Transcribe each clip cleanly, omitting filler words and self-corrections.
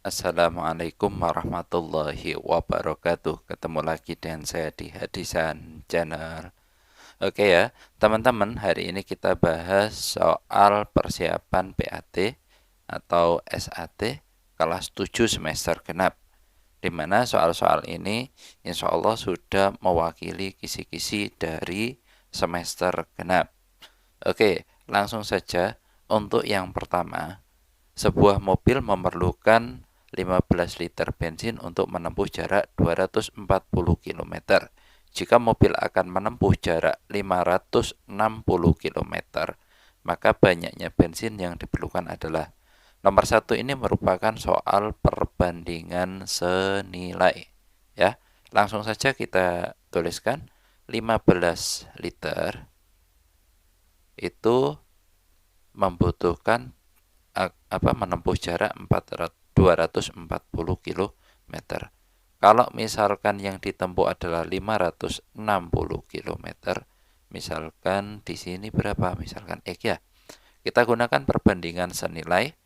Assalamualaikum warahmatullahi wabarakatuh. Ketemu lagi dengan saya di Hadisan Channel. Oke ya, teman-teman, hari ini kita bahas soal persiapan PAT atau SAT kelas 7 semester genap. Di mana soal-soal ini insya Allah sudah mewakili kisi-kisi dari semester genap. Oke, langsung saja untuk yang pertama. Sebuah mobil memerlukan 15 liter bensin untuk menempuh jarak 240 km. Jika mobil akan menempuh jarak 560 km, maka banyaknya bensin yang diperlukan adalah nomor 1. Ini merupakan soal perbandingan senilai. Ya, langsung saja kita tuliskan 15 liter itu membutuhkan menempuh jarak 240 km. Kalau misalkan yang ditempuh adalah 560 km, misalkan di sini berapa? Misalkan X ya. Kita gunakan perbandingan senilai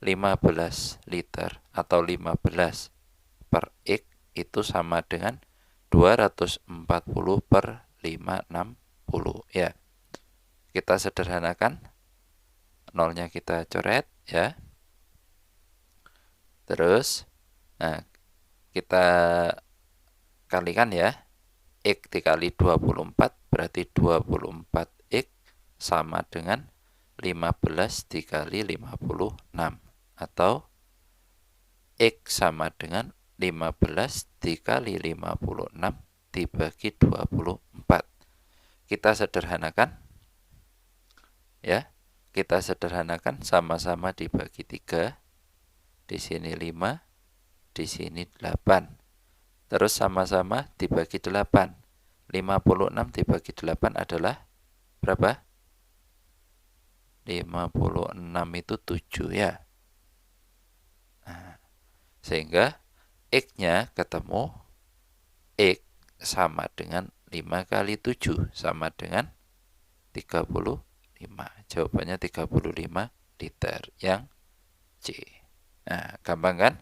15 liter atau 15 per X itu sama dengan 240 per 560 ya. Kita sederhanakan, nolnya kita coret ya. Terus kita kalikan ya. X dikali 24 berarti 24X sama dengan 15 dikali 56 atau X sama dengan 15 dikali 56 dibagi 24. Kita sederhanakan ya. Kita sederhanakan, sama-sama dibagi 3. Di sini 5, di sini 8. Terus sama-sama dibagi 8. 56 dibagi 8 adalah berapa? 56 itu 7 ya. Sehingga X-nya ketemu, X sama dengan 5 kali 7 sama dengan 35. Jawabannya 35 liter yang C. Nah, gampang kan?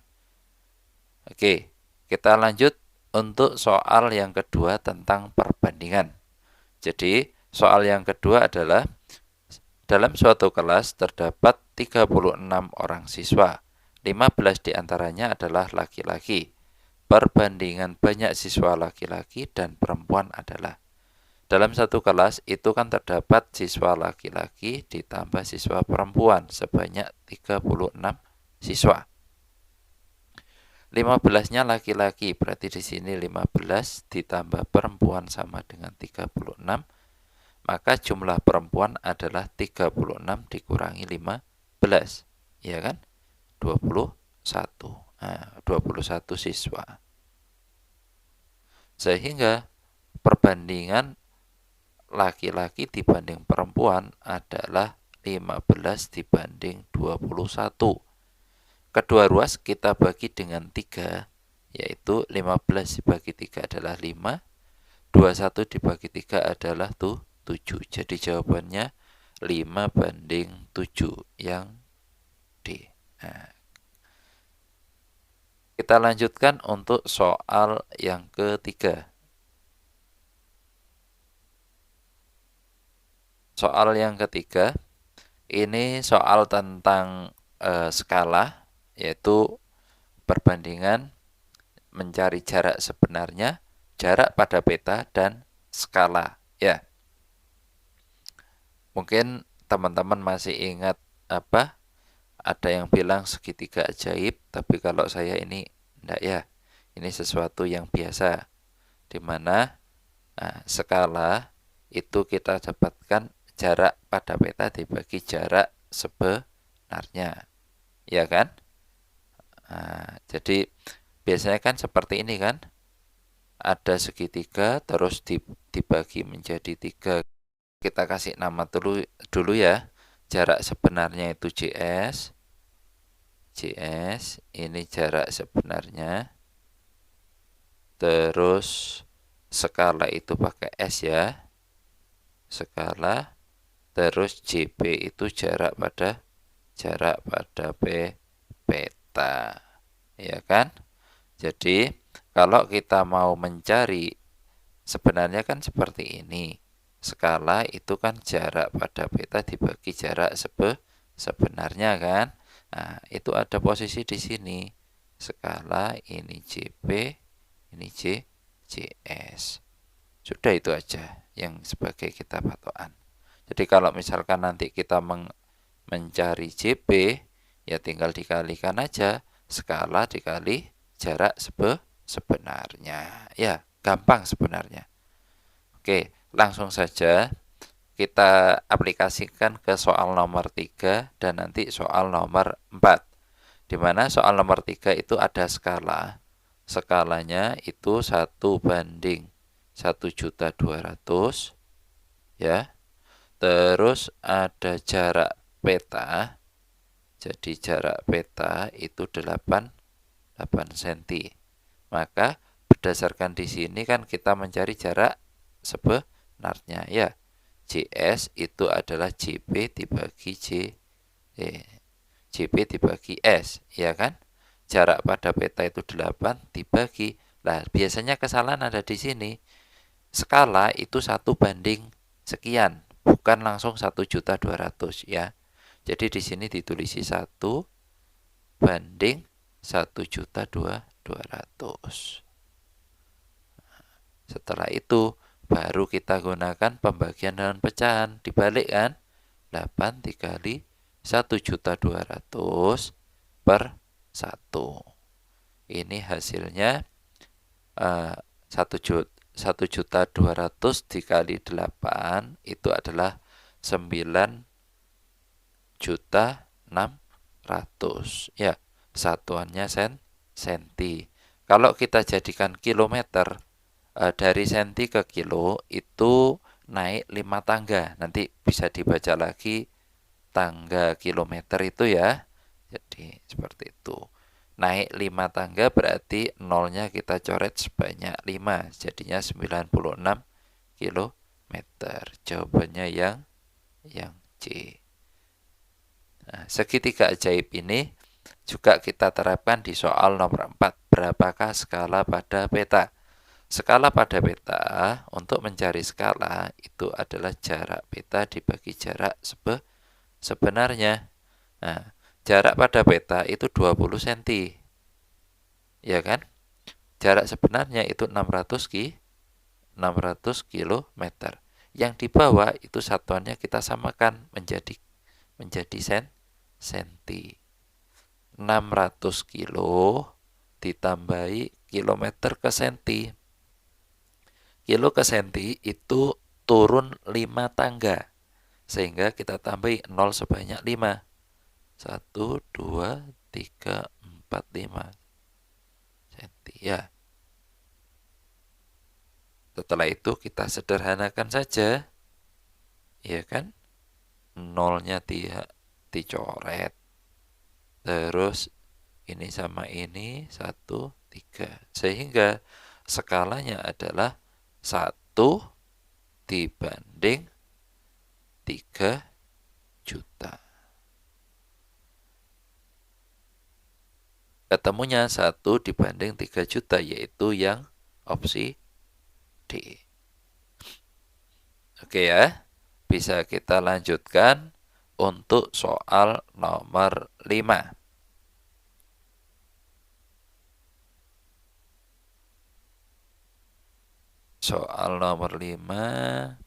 Oke, kita lanjut untuk soal yang kedua tentang perbandingan. Jadi, soal yang kedua adalah dalam suatu kelas terdapat 36 orang siswa. 15 diantaranya adalah laki-laki. Perbandingan banyak siswa laki-laki dan perempuan adalah. Dalam satu kelas itu kan terdapat siswa laki-laki ditambah siswa perempuan sebanyak 36 siswa. 15-nya laki-laki, berarti di sini 15 ditambah perempuan sama dengan 36. Maka jumlah perempuan adalah 36 dikurangi 15. Ya kan? 21. 21 siswa. Sehingga perbandingan laki-laki dibanding perempuan adalah 15 dibanding 21. Kedua ruas kita bagi dengan 3, yaitu 15 dibagi 3 adalah 5, 21 dibagi 3 adalah 7. Jadi jawabannya 5 banding 7 yang D. Nah, kita lanjutkan untuk soal yang ketiga. Soal yang ketiga, ini soal tentang skala, yaitu perbandingan mencari jarak sebenarnya, jarak pada peta, dan skala. Ya, mungkin teman-teman masih ingat ada yang bilang segitiga ajaib, tapi kalau saya ini enggak ya. Ini sesuatu yang biasa, dimana skala itu kita dapatkan jarak pada peta dibagi jarak sebenarnya, ya kan? Jadi biasanya kan seperti ini kan, ada segitiga terus dibagi menjadi 3. Kita kasih nama dulu ya. Jarak sebenarnya itu JS. JS ini jarak sebenarnya. Terus skala itu pakai S ya. Skala. Terus JP itu jarak pada peta. ya kan? Jadi kalau kita mau mencari, sebenarnya kan seperti ini. Skala itu kan jarak pada peta dibagi jarak sebenarnya kan. Nah, itu ada posisi di sini. Skala ini JP, ini JS. Sudah itu aja yang sebagai kita patokan. Jadi kalau misalkan nanti kita mencari JP, ya tinggal dikalikan aja skala dikali jarak sebenarnya. Ya, gampang sebenarnya. Oke, langsung saja kita aplikasikan ke soal nomor 3 dan nanti soal nomor 4. Di mana soal nomor 3 itu ada skala. Skalanya itu 1:1.200.000 ya. Terus ada jarak peta. Jadi jarak peta itu 8 cm. Maka berdasarkan di sini kan kita mencari jarak sebenarnya ya. JS itu adalah JP dibagi S, ya kan? Jarak pada peta itu 8 dibagi. Nah, biasanya kesalahan ada di sini. Skala itu 1:sekian, bukan langsung 1.200.000 ya. Jadi di sini ditulisi 1:1.200.000. Setelah itu baru kita gunakan pembagian dengan pecahan, dibalik kan? 8 dikali 1.200.000 per 1. Ini hasilnya 1.200.000 dikali 8 itu adalah 9.600.000 ya. Satuannya senti. Kalau kita jadikan kilometer, dari senti ke kilo itu naik 5 tangga. Nanti bisa dibaca lagi tangga kilometer itu ya. Jadi seperti itu. Naik 5 tangga berarti nolnya kita coret sebanyak 5. Jadinya 96 kilometer. Jawabannya yang C. Nah, segitiga ajaib ini juga kita terapkan di soal nomor 4. Berapakah skala pada peta? Skala pada peta, untuk mencari skala itu adalah jarak peta dibagi jarak sebenarnya. Nah, jarak pada peta itu 20 cm. Ya kan? Jarak sebenarnya itu 600 km. Yang di bawah itu satuannya kita samakan menjadi senti. 600 kilo ditambahi kilometer ke senti. Kilo ke senti itu turun 5 tangga. Sehingga kita tambahi 0 sebanyak 5. 1, 2, 3, 4, 5 senti ya. Setelah itu kita sederhanakan saja. Ya kan? Nolnya dicoret. Terus ini sama ini 1, 3. Sehingga skalanya adalah 1 dibanding 3 juta. Ketemunya 1 dibanding 3 juta, yaitu yang opsi D. Oke ya, bisa kita lanjutkan untuk soal nomor 5. Soal nomor 5.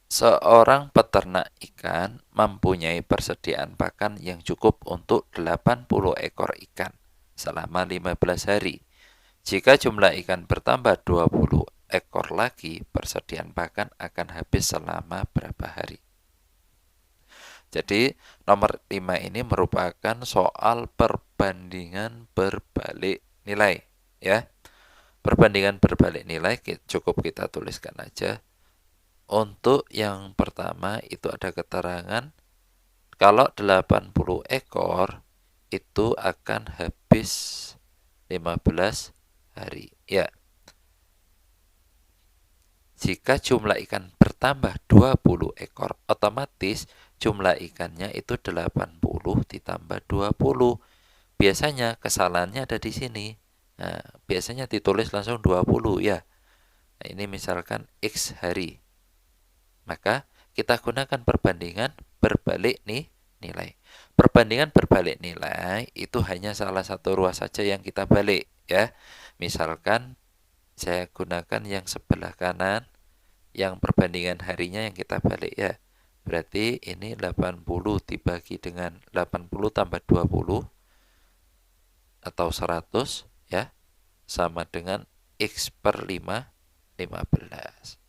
Seorang peternak ikan mempunyai persediaan pakan yang cukup untuk 80 ekor ikan selama 15 hari. Jika jumlah ikan bertambah 20 ekor lagi, persediaan pakan akan habis selama berapa hari? Jadi nomor 5 ini merupakan soal perbandingan berbalik nilai ya. Perbandingan berbalik nilai cukup kita tuliskan aja. Untuk yang pertama itu ada keterangan kalau 80 ekor itu akan habis 15 hari. Ya. Jika jumlah ikan bertambah 20 ekor, otomatis jumlah ikannya itu 80 ditambah 20. biasanya kesalahannya ada di sini. Nah, biasanya ditulis langsung 20 ya. Nah, ini misalkan X hari. Maka kita gunakan perbandingan berbalik nih nilai. Perbandingan berbalik nilai itu hanya salah satu ruas saja yang kita balik ya. Misalkan saya gunakan yang sebelah kanan, yang perbandingan harinya yang kita balik ya. Berarti ini 80 dibagi dengan 80 tambah 20 atau 100 ya, sama dengan X per 5, 15.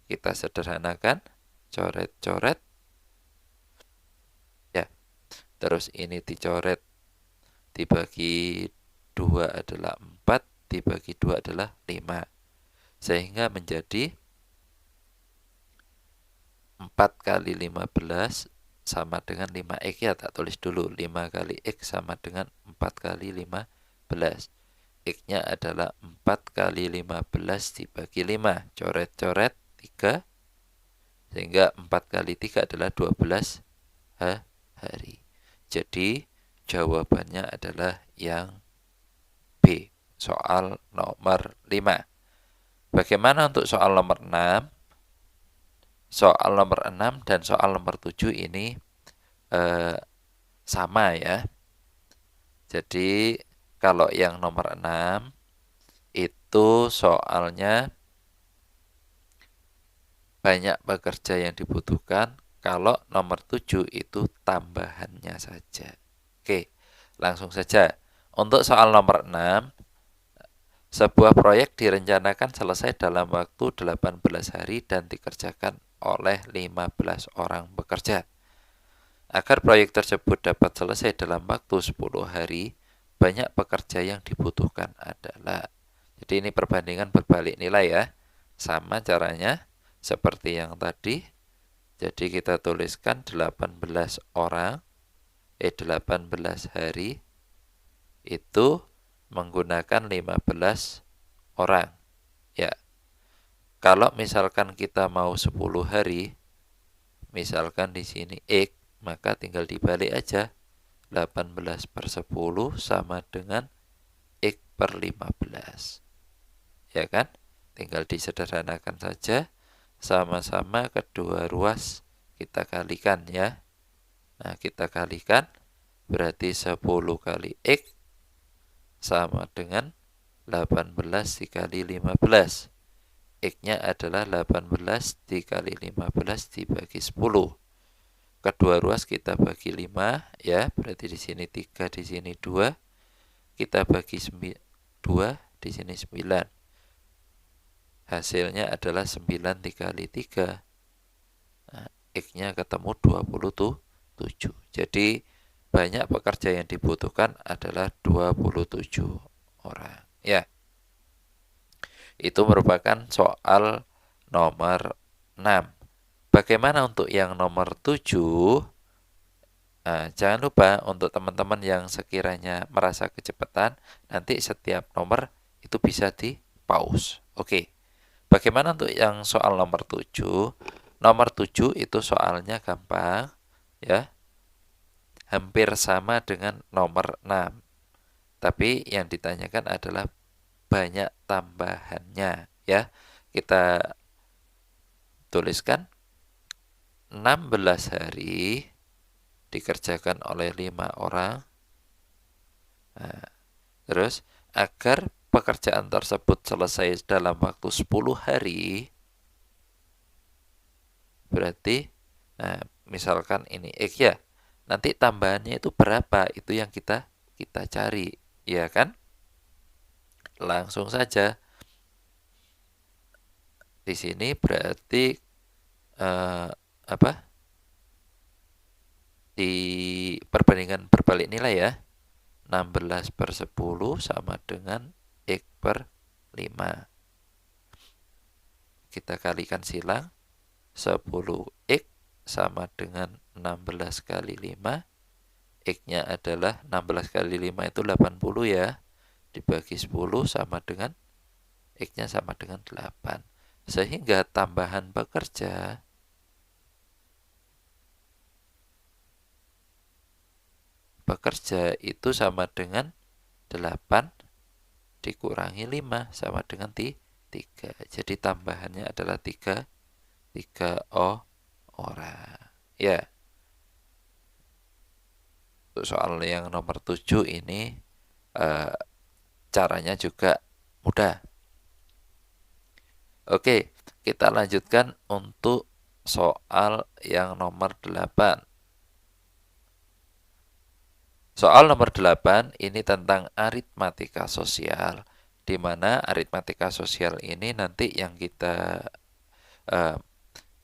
Kita sederhanakan, coret-coret ya. Terus ini dicoret, dibagi 2 adalah 4, dibagi 2 adalah 5. Sehingga menjadi 4 kali 15 sama dengan 5X ya, tak tulis dulu. 5 kali X sama dengan 4 kali 15. X-nya adalah 4 kali 15 dibagi 5. Coret-coret 3. Sehingga 4 kali 3 adalah 12 hari. Jadi jawabannya adalah yang B, soal nomor 5. Bagaimana untuk soal nomor 6? Soal nomor 6 dan soal nomor 7 ini sama ya. Jadi kalau yang nomor 6 itu soalnya banyak pekerja yang dibutuhkan. Kalau nomor 7 itu tambahannya saja. Oke, langsung saja. Untuk soal nomor 6, sebuah proyek direncanakan selesai dalam waktu 18 hari dan dikerjakan oleh 15 orang bekerja. Agar proyek tersebut dapat selesai dalam waktu 10 hari, banyak pekerja yang dibutuhkan adalah. Jadi ini perbandingan berbalik nilai ya. Sama caranya seperti yang tadi. Jadi kita tuliskan 18 orang, 18 hari itu menggunakan 15 orang. Ya. Kalau misalkan kita mau 10 hari, misalkan di sini X, maka tinggal dibalik aja. 18 per 10 sama dengan X per 15. Ya kan? Tinggal disederhanakan saja. Sama-sama kedua ruas kita kalikan ya. Nah, kita kalikan. Berarti 10 kali X sama dengan 18 dikali 15. X-nya adalah 18 dikali 15 dibagi 10. Kedua ruas kita bagi 5 ya, berarti di sini 3, di sini 2. Kita bagi 2, di sini 9. Hasilnya adalah 9 dikali 3. Nah, X-nya ketemu 27. Jadi banyak pekerja yang dibutuhkan adalah 27 orang ya. Itu merupakan soal nomor 6. Bagaimana untuk yang nomor 7? Nah, jangan lupa untuk teman-teman yang sekiranya merasa kecepatan, nanti setiap nomor itu bisa di pause. Oke. Bagaimana untuk yang soal nomor 7? Nomor 7 itu soalnya gampang ya. Hampir sama dengan nomor 6. Tapi yang ditanyakan adalah banyak tambahannya ya. Kita tuliskan 16 hari dikerjakan oleh 5 orang. Nah, terus agar pekerjaan tersebut selesai dalam waktu 10 hari, berarti misalkan ini X ya. Nanti tambahannya itu berapa? Itu yang kita cari, ya kan? Langsung saja. Di sini berarti di perbandingan berbalik nilai ya. 16 per 10 sama dengan X per 5. Kita kalikan silang. 10X sama dengan 16 kali 5. X-nya adalah 16 kali 5 itu 80 ya. Dibagi 10 sama dengan X-nya sama dengan 8. Sehingga tambahan pekerja bekerja itu sama dengan 8 dikurangi 5 sama dengan 3. Jadi tambahannya adalah 3 orang. Ya, untuk soal yang nomor 7 ini caranya juga mudah. Oke, kita lanjutkan untuk soal yang nomor 8. Soal nomor 8 ini tentang aritmatika sosial, di mana aritmatika sosial ini nanti yang eh,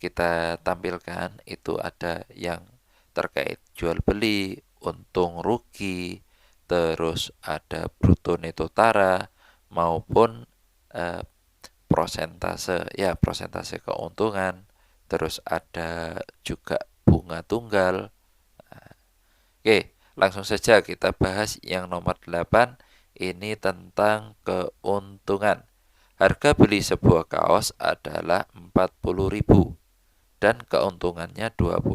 kita tampilkan itu ada yang terkait jual beli, untung rugi, terus ada bruto neto tara maupun eh, prosentase keuntungan, terus ada juga bunga tunggal. Oke, langsung saja kita bahas yang nomor 8 ini tentang keuntungan. Harga beli sebuah kaos adalah 40.000 dan keuntungannya 20%.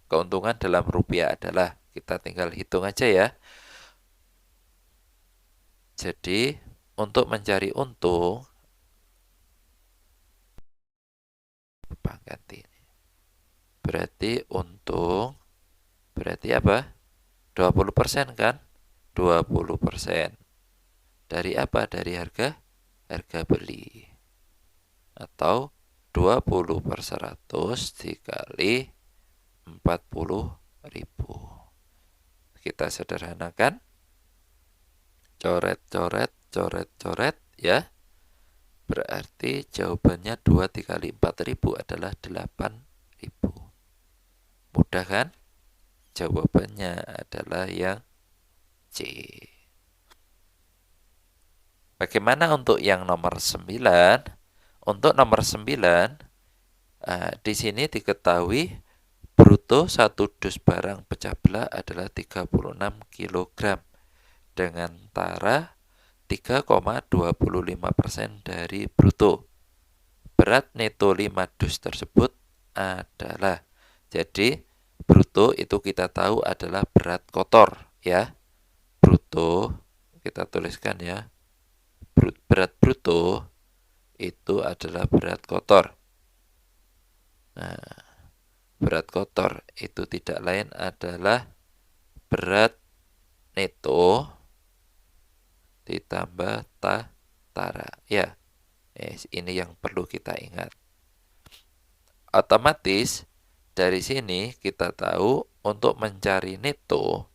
Keuntungan dalam rupiah adalah, kita tinggal hitung aja ya. Jadi, untuk mencari untung, ganti. Berarti untung, berarti apa? 20% kan? 20%. Dari apa? Dari harga beli. Atau 20/100 dikali 40.000. Kita sederhanakan. Coret, coret, coret ya. Berarti jawabannya 2 dikali 4.000 adalah 8.000. Mudah kan? Jawabannya adalah yang C. Bagaimana untuk yang nomor 9? Untuk nomor 9, di sini diketahui bruto 1 dus barang pecah belah adalah 36 kg dengan tara 3,25% dari bruto. Berat neto 5 dus tersebut adalah, jadi bruto itu kita tahu adalah berat kotor ya. Bruto kita tuliskan ya. Berat bruto itu adalah berat kotor. Nah, berat kotor itu tidak lain adalah berat neto ditambah tara. Ya, ini yang perlu kita ingat. Otomatis dari sini kita tahu untuk mencari neto,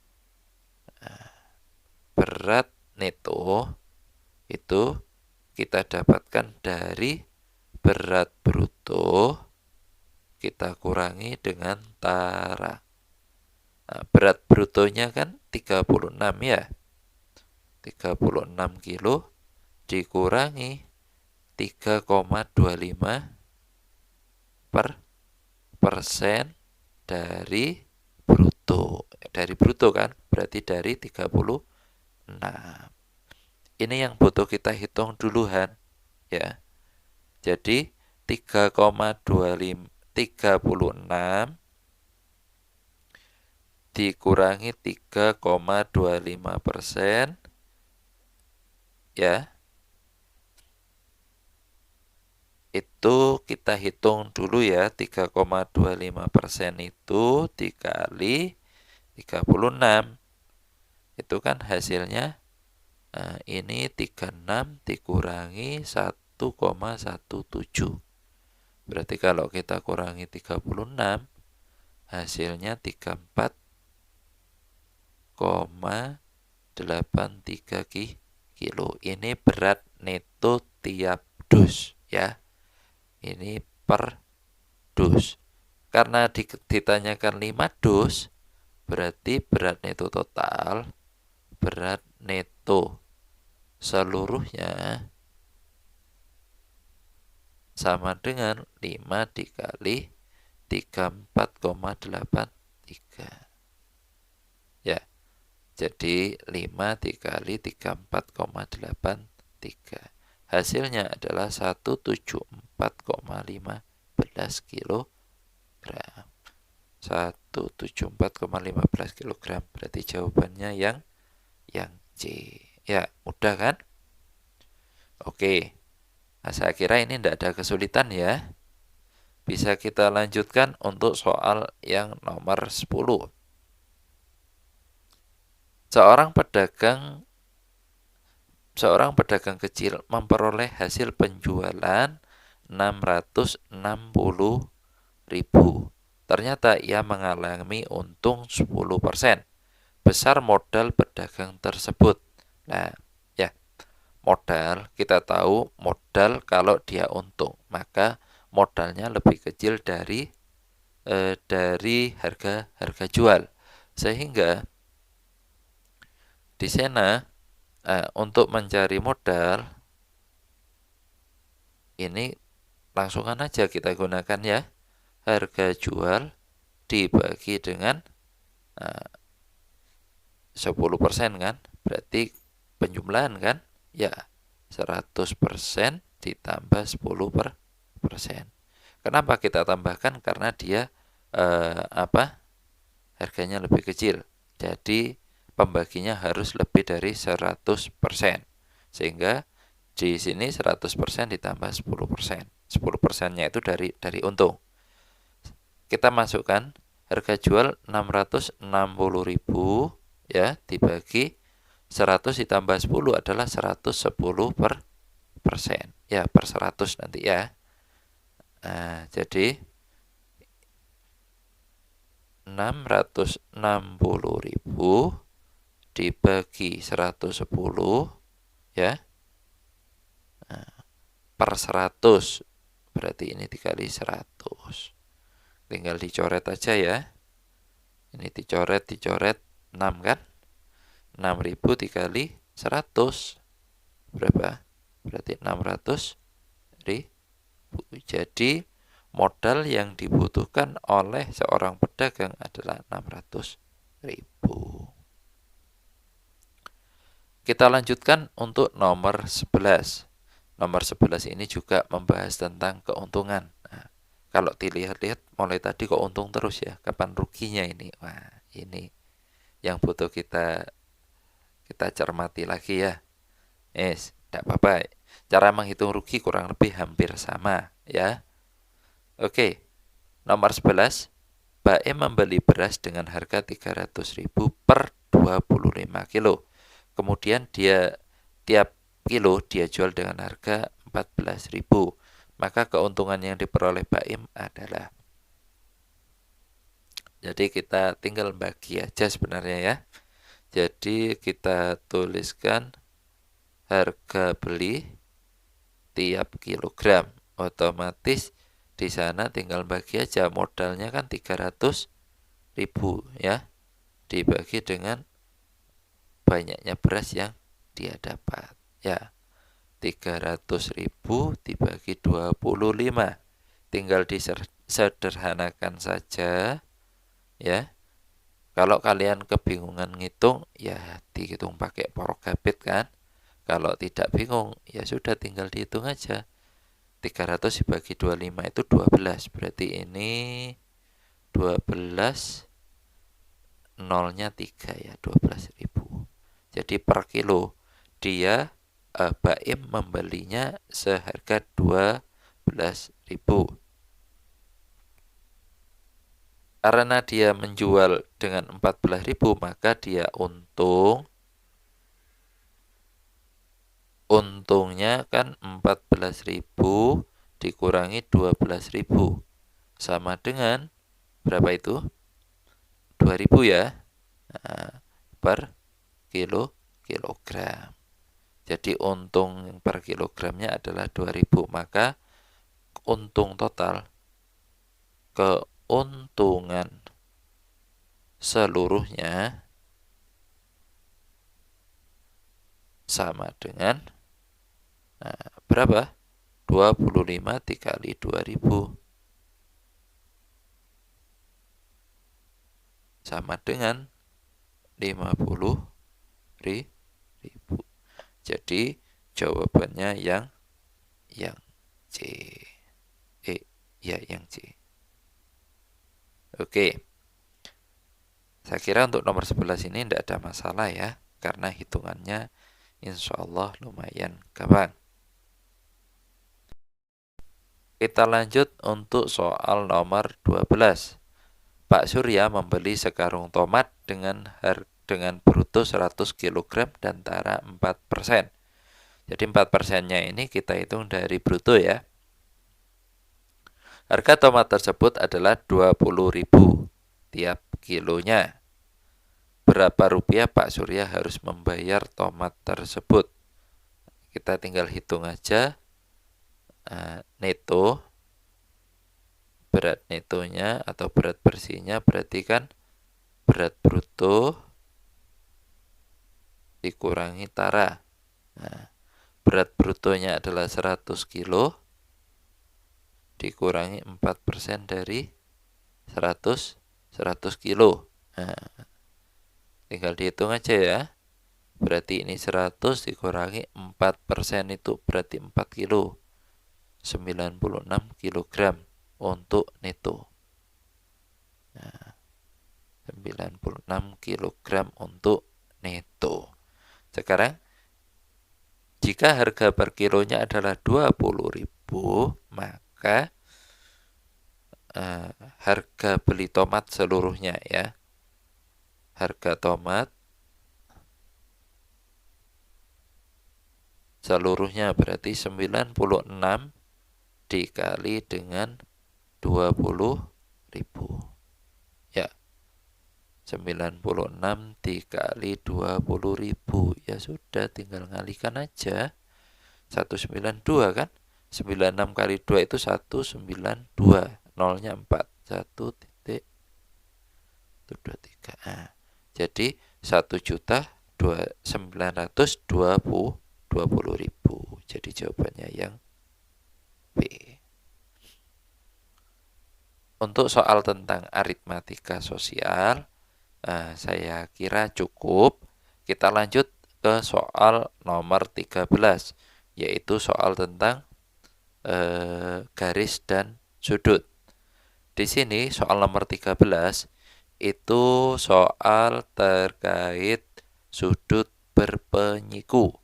berat neto itu kita dapatkan dari berat bruto kita kurangi dengan tara. Nah, berat brutonya kan 36 ya. 36 kilo dikurangi 3,25 persen dari bruto. Dari bruto kan, berarti dari 36. Ini yang butuh kita hitung duluan ya. Jadi 3,36 dikurangi 3,25% ya. Itu kita hitung dulu ya, 3,25% itu dikali 36. Itu kan hasilnya ini 36 dikurangi 1,17. Berarti kalau kita kurangi 36 hasilnya 34,83 kilo. Ini berat neto tiap dus ya. Ini per dus. Karena ditanyakan 5 dus, berarti berat neto total, berat neto seluruhnya sama dengan 5 dikali 34,83. Ya, jadi 5 dikali 34,83. Hasilnya adalah 174,15 kg. 174,15 kg. Berarti jawabannya yang C. Ya, mudah kan? Oke. Nah, saya kira ini tidak ada kesulitan ya. Bisa kita lanjutkan untuk soal yang nomor 10. Seorang pedagang kecil memperoleh hasil penjualan 660.000. Ternyata ia mengalami untung 10%. Besar modal pedagang tersebut. Nah, ya, modal kita tahu modal kalau dia untung, maka modalnya lebih kecil dari harga jual. Sehingga di sana untuk mencari modal ini langsungan aja kita gunakan ya. Harga jual dibagi dengan 10% kan, berarti penjumlahan kan, ya 100% ditambah 10%. Kenapa kita tambahkan? Karena dia harganya lebih kecil, jadi pembaginya harus lebih dari 100%. Sehingga di sini 100% ditambah 10%. 10%-nya itu dari untung. Kita masukkan harga jual 660.000 ya, dibagi 100 ditambah 10 adalah 110% ya, per 100 nanti ya. Nah, jadi 660.000 dibagi 110 ya, per 100, berarti ini dikali 100. Tinggal dicoret aja ya. Ini dicoret 6 kan. 6.000 dikali 100 berapa? Berarti 600.000. Jadi modal yang dibutuhkan oleh seorang pedagang adalah 600.000. Kita lanjutkan untuk nomor 11. Nomor 11 ini juga membahas tentang keuntungan. Nah, kalau dilihat-lihat mulai tadi kok untung terus ya, kapan ruginya ini? Wah, ini yang butuh kita cermati lagi ya. Tidak apa-apa. Cara menghitung rugi kurang lebih hampir sama ya. Oke, nomor 11. Baim membeli beras dengan harga 300.000 per 25 kilo. Kemudian dia tiap kilo dia jual dengan harga 14.000. Maka keuntungan yang diperoleh Baim adalah, jadi kita tinggal bagi aja sebenarnya ya. Jadi kita tuliskan harga beli tiap kilogram. Otomatis di sana tinggal bagi aja, modalnya kan 300.000 ya, dibagi dengan banyaknya beras yang dia dapat ya. 300.000 dibagi 25, tinggal disederhanakan saja ya. Kalau kalian kebingungan ngitung ya dihitung pakai porogabit kan. Kalau tidak bingung ya sudah tinggal dihitung aja. 300 dibagi 25 itu 12, berarti ini 12, nolnya 3 ya, 12.000. Jadi per kilo dia Baim membelinya seharga 12.000. Karena dia menjual dengan 14.000, maka dia untungnya kan 14.000 dikurangi 12.000 sama dengan berapa itu? 2.000 ya. Nah, per kilogram. Jadi untung per kilogramnya adalah 2.000, maka untung total, keuntungan seluruhnya sama dengan berapa? 25 dikali 2.000 sama dengan 50.000. Jadi jawabannya yang C. Yang C. Oke. Saya kira untuk nomor 11 ini tidak ada masalah ya, karena hitungannya insya Allah lumayan gampang. Kita lanjut untuk soal nomor 12. Pak Surya membeli sekarung tomat dengan bruto 100 kg dan tara 4%. Jadi 4%-nya ini kita hitung dari bruto ya. Harga tomat tersebut adalah 20.000 tiap kilonya. Berapa rupiah Pak Surya harus membayar tomat tersebut? Kita tinggal hitung aja neto, berat netonya atau berat bersihnya, berarti kan berat bruto dikurangi tara. Nah, berat brutonya adalah 100 kilo dikurangi 4% dari 100 kilo. Nah, tinggal dihitung aja ya. Berarti ini 100 dikurangi 4% itu berarti 4 kilo. 96 kg untuk neto. Nah, 96 kg untuk neto. Sekarang jika harga per kilonya adalah 20.000, maka harga beli tomat seluruhnya ya. Harga tomat seluruhnya berarti 96 dikali dengan 20.000. Ya. 96 dikali 20.000. Ya sudah, tinggal ngalikan aja. 192 kan? 96 kali 2 itu 192. Nolnya 4. 1,123. Nah, jadi 1.920.000. Jadi jawabannya yang B. Untuk soal tentang aritmatika sosial, saya kira cukup. Kita lanjut ke soal nomor 13, yaitu soal tentang garis dan sudut. Di sini soal nomor 13 itu soal terkait sudut berpenyiku.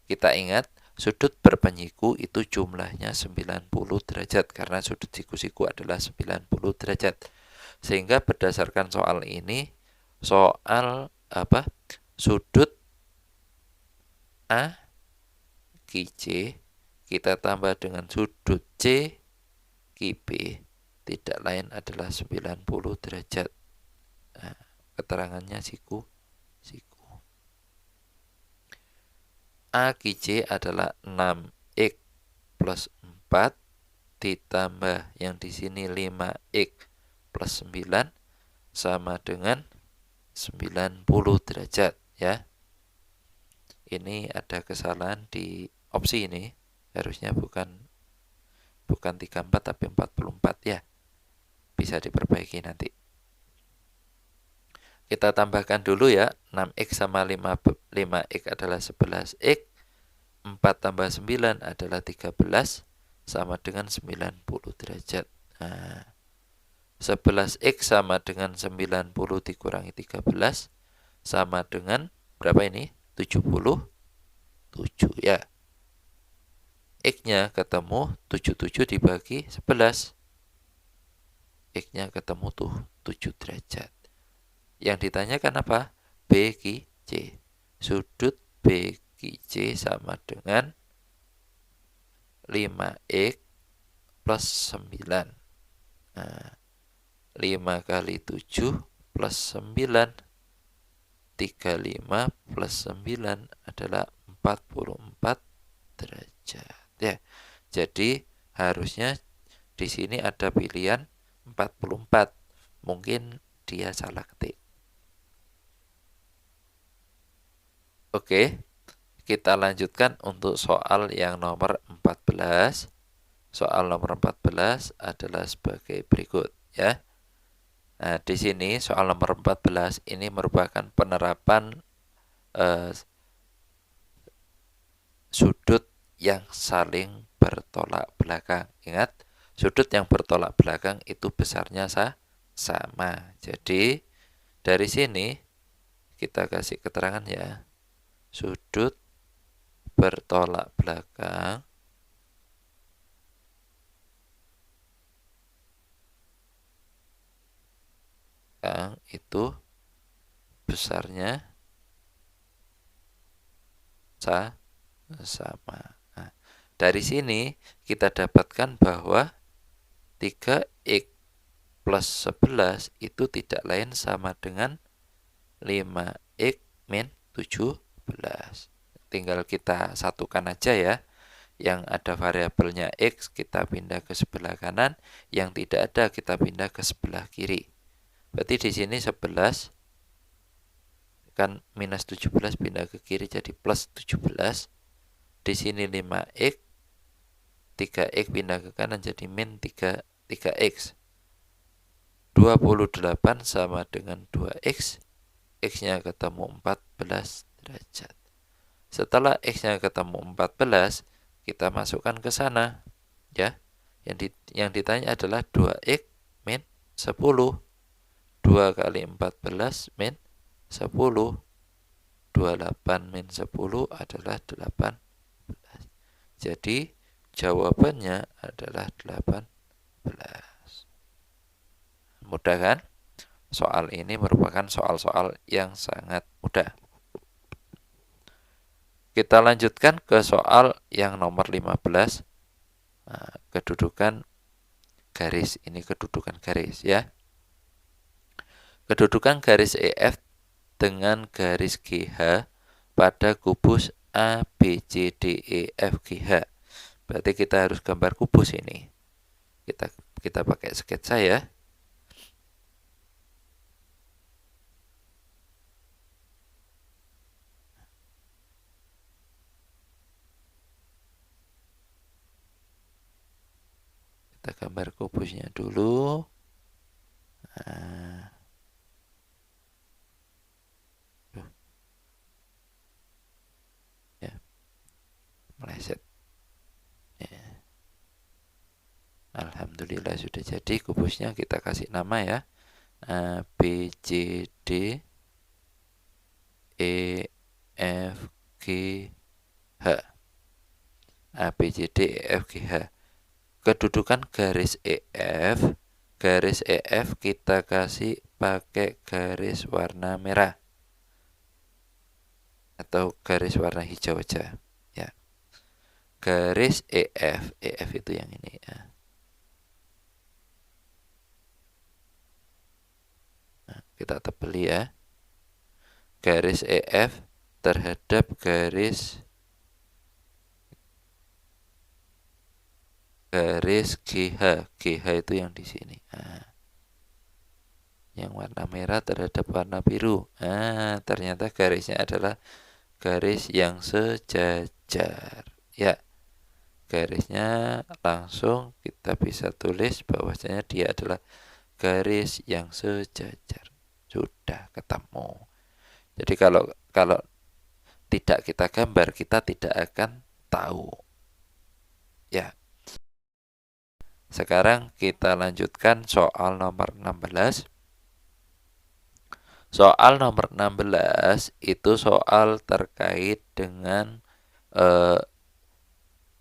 Kita ingat sudut berpenyiku itu jumlahnya 90 derajat karena sudut siku-siku adalah 90 derajat. Sehingga berdasarkan soal ini, soal sudut A Ki C kita tambah dengan sudut C Ki B tidak lain adalah 90 derajat. Nah, keterangannya siku. A Ki C adalah 6X plus 4 ditambah yang di sini 5X plus 9 sama dengan 90 derajat ya. Ini ada kesalahan di opsi ini. Harusnya bukan 34 tapi 44 ya. Bisa diperbaiki nanti. Kita tambahkan dulu ya. 6X sama 5X adalah 11X. 4 tambah 9 adalah 13 sama dengan 90 derajat. Nah, 11X sama dengan 90 dikurangi 13 sama dengan berapa ini? 77 ya. X-nya ketemu 77 dibagi 11. X-nya ketemu tuh 7 derajat. Yang ditanyakan apa? B Ki C. Sudut B Ki C sama dengan 5X plus 9. Nah, 5 kali 7 plus 9. 35 plus 9 adalah 44 derajat. Ya, jadi harusnya di sini ada pilihan 44. Mungkin dia salah ketik. Oke, kita lanjutkan untuk soal yang nomor 14. Soal nomor 14 adalah sebagai berikut ya. Nah, di sini soal nomor 14 ini merupakan penerapan sudut yang saling bertolak belakang. Ingat, sudut yang bertolak belakang itu besarnya sama. Jadi Dari sini kita kasih keterangan ya. Sudut bertolak belakang itu besarnya sama. Nah, dari sini kita dapatkan bahwa 3x plus 11 itu tidak lain sama dengan 5x min 17. Tinggal kita satukan aja ya. Yang ada variabelnya x kita pindah ke sebelah kanan, yang tidak ada kita pindah ke sebelah kiri. Berarti di sini 11 kan minus 17 pindah ke kiri jadi plus 17. Di sini 5x, 3x pindah ke kanan jadi min 3x. 28 sama dengan 2x, x-nya ketemu 14 derajat. Setelah x-nya ketemu 14, kita masukkan ke sana ya. Yang ditanya adalah 2x min 10. 2 kali 14 min 10. 28 min 10 adalah 18. Jadi jawabannya adalah 18. Mudah kan? Soal ini merupakan soal-soal yang sangat mudah. Kita lanjutkan ke soal yang nomor 15. Nah, kedudukan garis. Ini kedudukan garis ya. Kedudukan garis EF dengan garis GH pada kubus A, B, C, D, E, F, GH. Berarti kita harus gambar kubus ini. Kita pakai sketsa ya. Kita gambar kubusnya dulu. Nah, ya, meleset. Ya. Alhamdulillah sudah jadi kubusnya. Kita kasih nama ya. A, B, C, D, E, F, G, H. A, B, C, D, E, F, G, H. Kedudukan garis EF kita kasih pakai garis warna merah atau garis warna hijau aja ya. Garis EF itu yang ini ya. Nah, kita tebeli ya. Garis EF terhadap garis GH. GH itu yang di sini. Nah, yang warna merah terhadap warna biru. Nah, ternyata garisnya adalah garis yang sejajar. Ya, garisnya langsung kita bisa tulis bahwasanya dia adalah garis yang sejajar. Sudah ketemu. Jadi kalau tidak kita gambar, kita tidak akan tahu. Ya. Sekarang kita lanjutkan soal nomor 16. Soal nomor 16 itu soal terkait dengan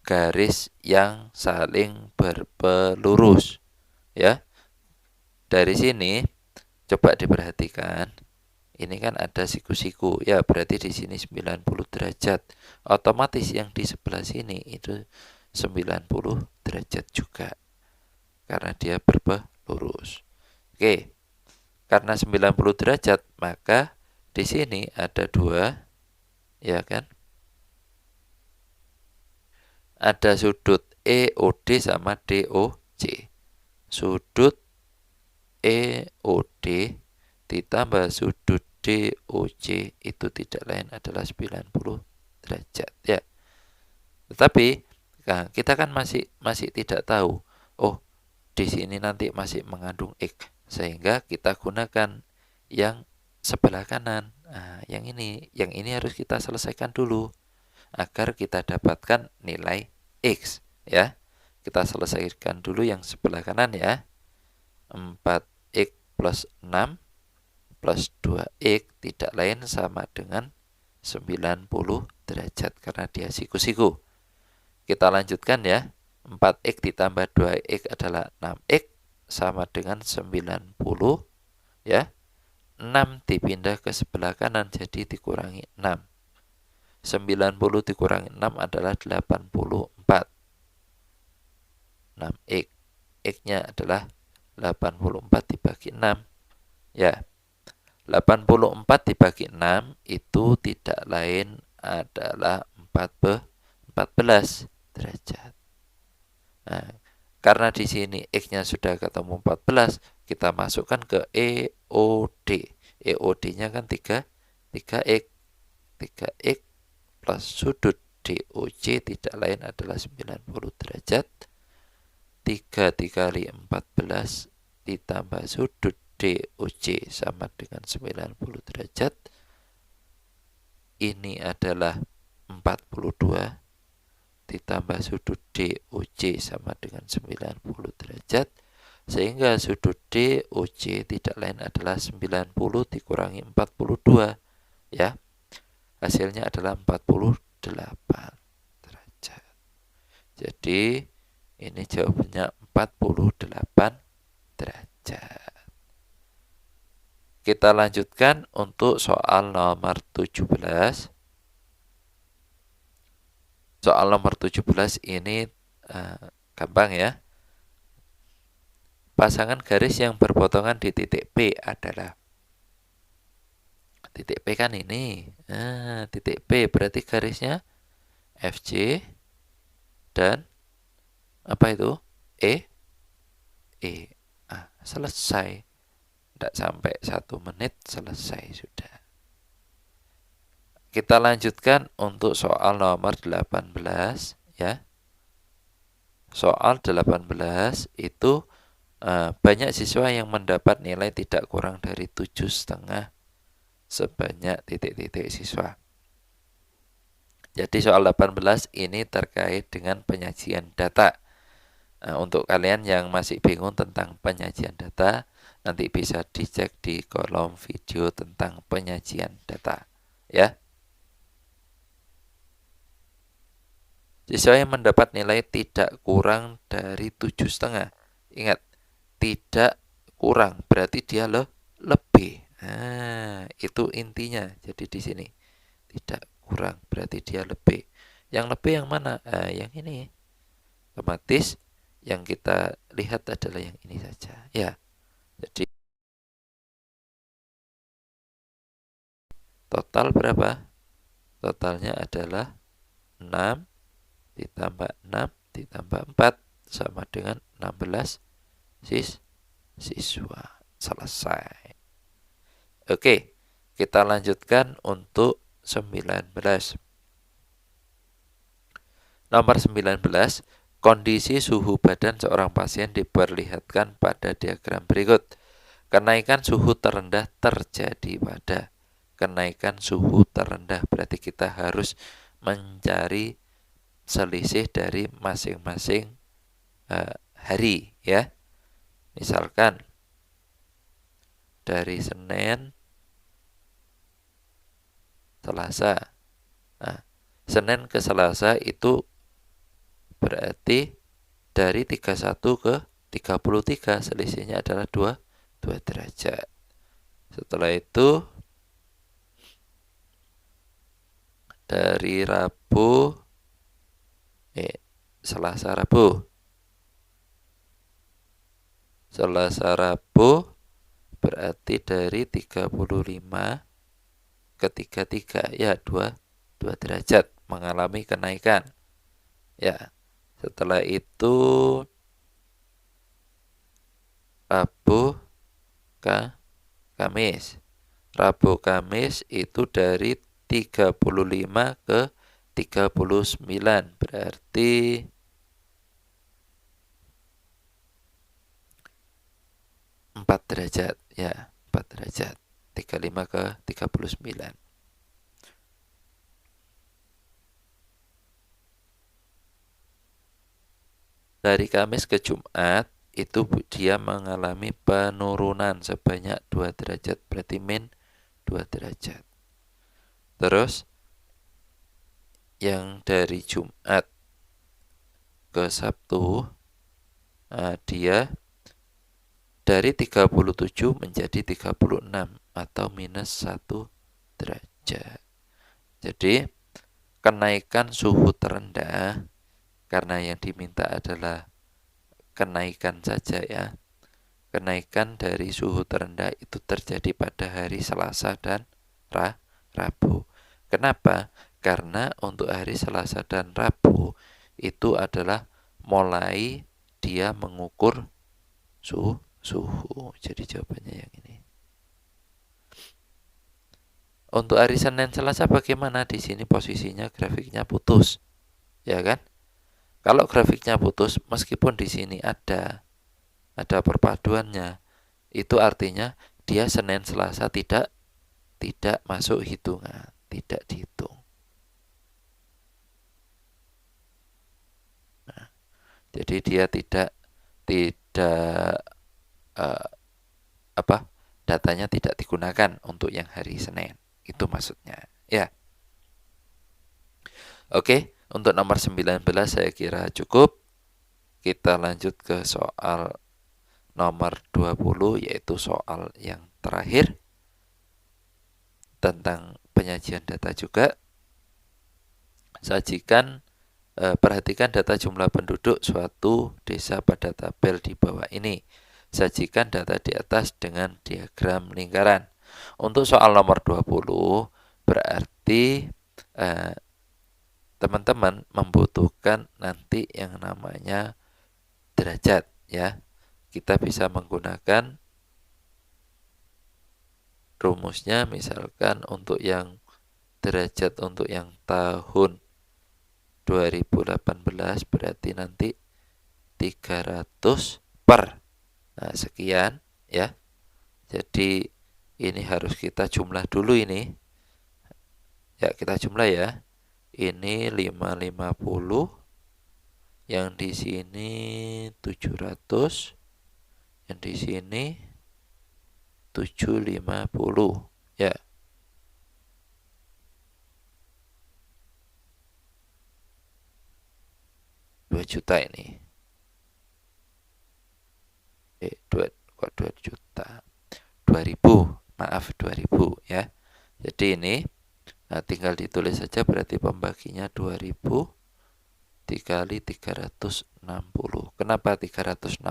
garis yang saling berpelurus. Ya. Dari sini coba diperhatikan. Ini kan ada siku-siku. Ya, berarti di sini 90 derajat. Otomatis yang di sebelah sini itu 90 derajat juga. Karena dia berpelurus. Oke. Karena 90 derajat, maka di sini ada dua, ya kan? Ada sudut EOD sama DOC. Sudut EOD ditambah sudut DOC itu tidak lain adalah 90 derajat, ya. Tetapi nah, kita kan masih tidak tahu. Oh, di sini nanti masih mengandung X, sehingga kita gunakan yang sebelah kanan. Nah, yang ini harus kita selesaikan dulu agar kita dapatkan nilai X ya. Kita selesaikan dulu yang sebelah kanan ya. 4x plus 6 plus 2X tidak lain sama dengan 90 derajat karena dia siku-siku. Kita lanjutkan ya. 4X ditambah 2X adalah 6X sama dengan 90 ya. 6 dipindah ke sebelah kanan jadi dikurangi 6. 90 dikurangi 6 adalah 84. 6X. X-nya adalah 84 dibagi 6. Ya. 84 dibagi 6 itu tidak lain adalah 14 derajat. Nah, karena di sini X-nya sudah ketemu 14, kita masukkan ke EOD. EOD-nya kan 3X. 3X plus sudut DOC tidak lain adalah 90 derajat. 3 dikali 14 ditambah sudut DOC sama dengan 90 derajat. Ini adalah 42 ditambah sudut DOC sama dengan 90 derajat. Sehingga sudut DOC tidak lain adalah 90 dikurangi 42. Ya. Hasilnya adalah 48 derajat. Jadi ini jawabannya 48 derajat. Kita lanjutkan untuk soal nomor 17. Soal nomor 17 ini gampang ya. Pasangan garis yang berpotongan di titik P adalah titik P kan ini. Nah, titik P berarti garisnya FC dan apa itu? E. Selesai. Tidak sampai 1 menit selesai sudah. Kita lanjutkan untuk soal nomor 18 ya. Soal 18 itu banyak siswa yang mendapat nilai tidak kurang dari 7,5 sebanyak titik-titik siswa. Jadi soal 18 ini terkait dengan penyajian data. Nah, untuk kalian yang masih bingung tentang penyajian data, nanti bisa dicek di kolom video tentang penyajian data. Ya. Siswa yang mendapat nilai tidak kurang dari 7,5. Ingat, tidak kurang berarti dia lebih. Nah, itu intinya. Jadi di sini tidak kurang berarti dia lebih. Yang lebih yang mana? Yang ini. Otomatis yang kita lihat adalah yang ini saja. Ya. Jadi total berapa? Totalnya adalah 6 ditambah 6 ditambah 4 sama dengan 16 siswa. Selesai. Oke, kita lanjutkan untuk 19. Nomor 19, kondisi suhu badan seorang pasien diperlihatkan pada diagram berikut. Kenaikan suhu terendah terjadi pada. Kenaikan suhu terendah berarti kita harus mencari selisih dari masing-masing hari ya. Misalkan dari Senin, Selasa. Nah, Senin ke Selasa itu berarti dari 31 ke 33 selisihnya adalah 2 derajat. Setelah itu dari Rabu Selasa Rabu berarti dari 35 ke 33 ya 2 derajat mengalami kenaikan. Ya. Setelah itu Rabu Kamis. Rabu Kamis itu dari 35 ke 39 berarti 4 derajat ya, 4 derajat. 35 ke 39. Dari Kamis ke Jumat itu dia mengalami penurunan sebanyak 2 derajat, berarti min 2 derajat. Terus yang dari Jumat ke Sabtu, dia dari 37 menjadi 36 atau minus 1 derajat. Jadi kenaikan suhu terendah, karena yang diminta adalah kenaikan saja ya. Kenaikan dari suhu terendah itu terjadi pada hari Selasa dan Rabu. Kenapa? Karena untuk hari Selasa dan Rabu itu adalah mulai dia mengukur suhu. Jadi jawabannya yang ini. Untuk hari Senin Selasa bagaimana? Di sini posisinya grafiknya putus. Ya kan? Kalau grafiknya putus, meskipun di sini ada perpaduannya, itu artinya dia Senin Selasa tidak masuk hitungan, tidak dihitung. Nah, jadi dia tidak uh, datanya tidak digunakan untuk yang hari Senin. Itu maksudnya. Ya. Oke, untuk nomor 19 saya kira cukup. Kita lanjut ke soal nomor 20, yaitu soal yang terakhir tentang penyajian data juga. Sajikan, perhatikan data jumlah penduduk suatu desa pada tabel di bawah ini. Sajikan data di atas dengan diagram lingkaran. Untuk soal nomor 20 berarti teman-teman membutuhkan nanti yang namanya derajat ya. Kita bisa menggunakan rumusnya, misalkan untuk yang derajat untuk yang tahun 2018 berarti nanti 300 per. Nah, sekian ya. Jadi ini harus kita jumlah dulu ini. Ya, kita jumlah ya. Ini 550, yang di sini 700, yang di sini 750 ya. Juta ini. 2 juta. 2000, maaf 2000 ya. Jadi ini tinggal ditulis saja, berarti pembaginya 2000 dikali 360. Kenapa 360?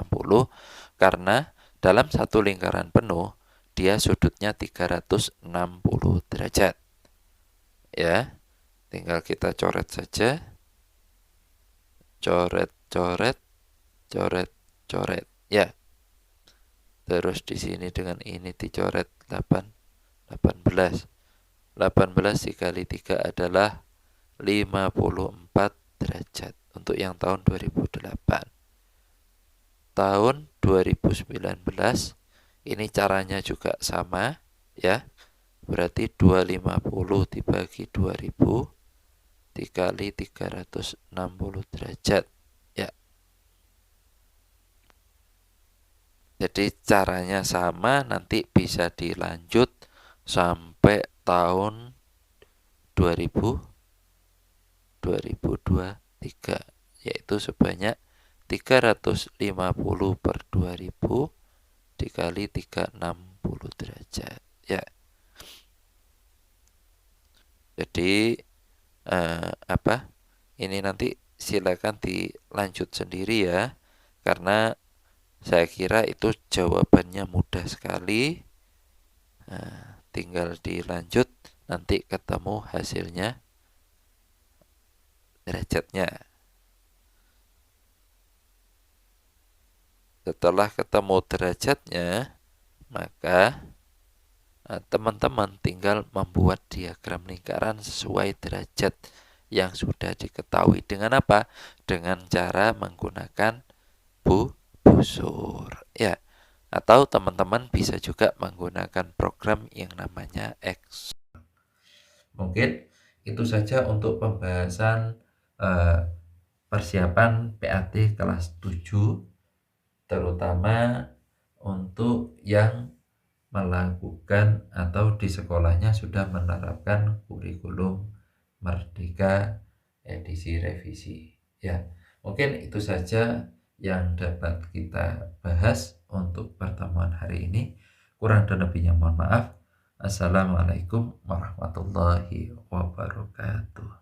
Karena dalam satu lingkaran penuh dia sudutnya 360 derajat. Ya, tinggal kita coret saja. Coret, ya. Terus di sini dengan ini dicoret 18. 18 dikali 3 adalah 54 derajat untuk yang tahun 2008. Tahun 2019 ini caranya juga sama ya. Berarti 250 dibagi 2000 dikali 360 derajat ya. Jadi caranya sama, nanti bisa dilanjut sampai tahun 2023, yaitu sebanyak 350 per 2000 dikali 360 derajat ya. Jadi ini nanti silakan dilanjut sendiri ya, karena saya kira itu jawabannya mudah sekali. Tinggal dilanjut, nanti ketemu hasilnya, derajatnya. Setelah ketemu derajatnya, maka teman-teman tinggal membuat diagram lingkaran sesuai derajat yang sudah diketahui. Dengan apa? Dengan cara menggunakan busur ya. Atau teman-teman bisa juga menggunakan program yang namanya Excel. Mungkin itu saja untuk pembahasan persiapan PAT kelas 7 terutama untuk yang melakukan atau di sekolahnya sudah menerapkan kurikulum Merdeka edisi revisi. Ya, mungkin itu saja yang dapat kita bahas untuk pertemuan hari ini. Kurang dan lebihnya mohon maaf. Assalamualaikum warahmatullahi wabarakatuh.